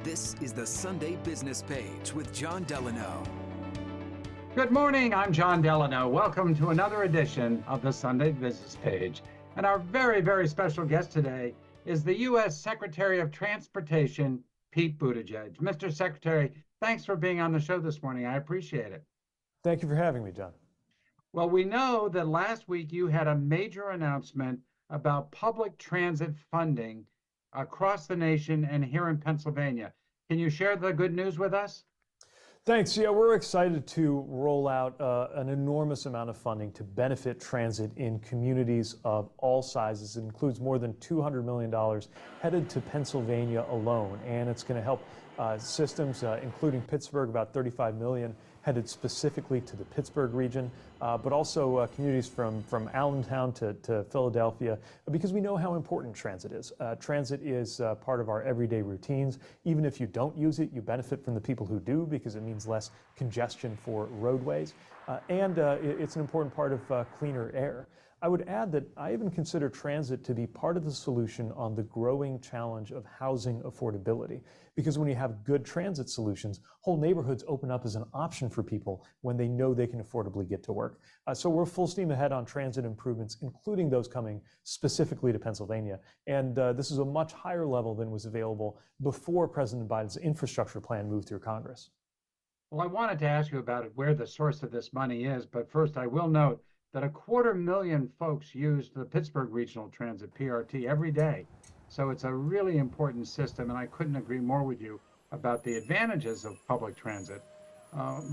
This is the Sunday Business Page with Jon Delano. Good morning, I'm Jon Delano. Welcome to another edition of the Sunday Business Page. And our very, very special guest today is the U.S. Secretary of Transportation, Pete Buttigieg. Mr. Secretary, thanks for being on the show this morning. I appreciate it. Thank you for having me, John. Well, we know that last week you had a major announcement about public transit funding across the nation and here in Pennsylvania. Can you share the good news with us? Thanks. Yeah, we're excited to roll out an enormous amount of funding to benefit transit in communities of all sizes. It includes more than $200 million headed to Pennsylvania alone, and it's going to help systems, including Pittsburgh, about $35 million headed specifically to the Pittsburgh region, but also communities from Allentown to Philadelphia, because we know how important transit is. Transit is part of our everyday routines. Even if you don't use it, you benefit from the people who do, because it means less congestion for roadways, and it's an important part of cleaner air. I would add that I even consider transit to be part of the solution on the growing challenge of housing affordability. Because when you have good transit solutions, whole neighborhoods open up as an option for people when they know they can affordably get to work. So we're full steam ahead on transit improvements, including those coming specifically to Pennsylvania. And this is a much higher level than was available before President Biden's infrastructure plan moved through Congress. Well, I wanted to ask you about it, where the source of this money is, but first I will note that 250,000 folks use the Pittsburgh Regional Transit, PRT, every day. So it's a really important system, and I couldn't agree more with you about the advantages of public transit.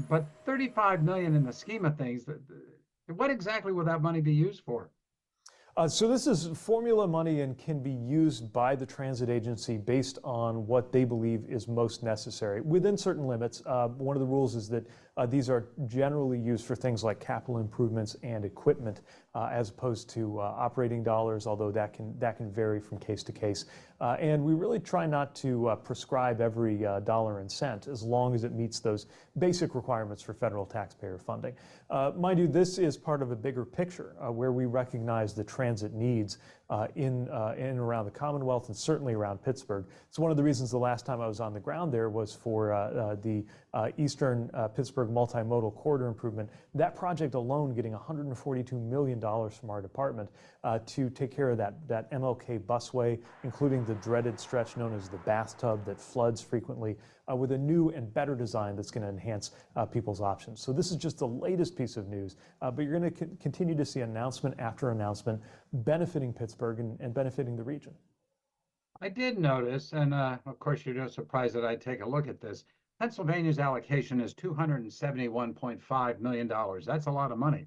But $35 million in the scheme of things, what exactly will that money be used for? So this is formula money and can be used by the transit agency based on what they believe is most necessary within certain limits. One of the rules is that these are generally used for things like capital improvements and equipment, as opposed to operating dollars, although that can vary from case to case. And we really try not to prescribe every dollar and cent, as long as it meets those basic requirements for federal taxpayer funding. Mind you, this is part of a bigger picture where we recognize the transit needs in and around the Commonwealth, and certainly around Pittsburgh. So one of the reasons the last time I was on the ground there was for the Eastern Pittsburgh multimodal corridor improvement. That project alone getting $142 million from our department to take care of that MLK busway, including the dreaded stretch known as the bathtub that floods frequently, with a new and better design that's going to enhance people's options. So this is just the latest piece of news, but you're going to continue to see announcement after announcement benefiting Pittsburgh and benefiting the region. I did notice, and of course you're no surprise that I take a look at this, Pennsylvania's allocation is $271.5 million. That's a lot of money.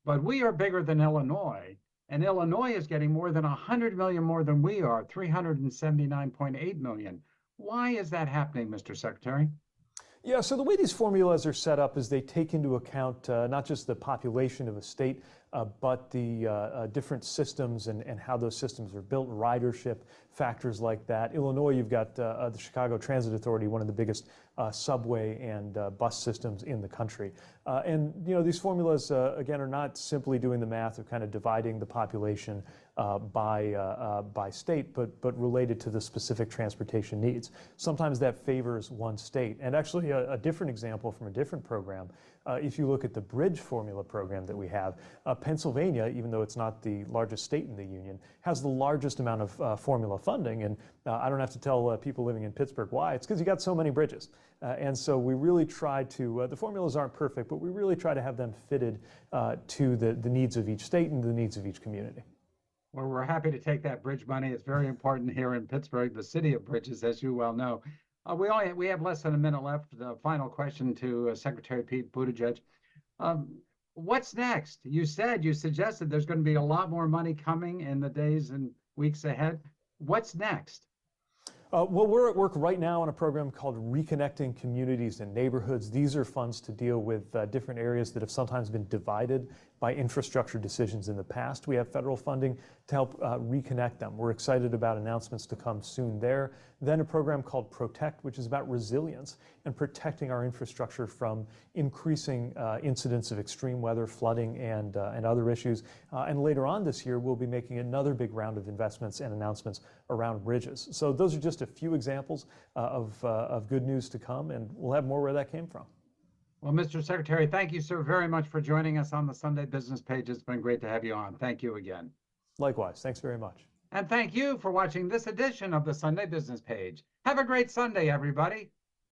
But we are bigger than Illinois, and Illinois is getting more than $100 million more than we are, $379.8 million. Why is that happening, Mr. Secretary? Yeah, so the way these formulas are set up is they take into account not just the population of a state, but the different systems and how those systems are built, ridership, factors like that. Illinois, you've got the Chicago Transit Authority, one of the biggest subway and bus systems in the country. And these formulas, again, are not simply doing the math of kind of dividing the population by state, but related to the specific transportation needs. Sometimes that favors one state. And actually, a different example from a different program, if you look at the bridge formula program that we have, Pennsylvania, even though it's not the largest state in the union, has the largest amount of formula funding. And I don't have to tell people living in Pittsburgh why. It's because you got so many bridges. And so we really try to, the formulas aren't perfect, but we really try to have them fitted to the needs of each state and the needs of each community. Well, we're happy to take that bridge money. It's very important here in Pittsburgh, the city of bridges, as you well know. We have less than a minute left. The final question to Secretary Pete Buttigieg. What's next? You suggested there's going to be a lot more money coming in the days and weeks ahead. What's next? Well, we're at work right now on a program called Reconnecting Communities and Neighborhoods. These are funds to deal with different areas that have sometimes been divided by infrastructure decisions in the past. We have federal funding to help reconnect them. We're excited about announcements to come soon there. Then a program called Protect, which is about resilience and protecting our infrastructure from increasing incidents of extreme weather, flooding, and other issues. And later on this year, we'll be making another big round of investments and announcements around bridges. So those are just a few examples of good news to come, and we'll have more where that came from. Well, Mr. Secretary, thank you so very much for joining us on the Sunday Business Page. It's been great to have you on. Thank you again. Likewise. Thanks very much. And thank you for watching this edition of the Sunday Business Page. Have a great Sunday, everybody.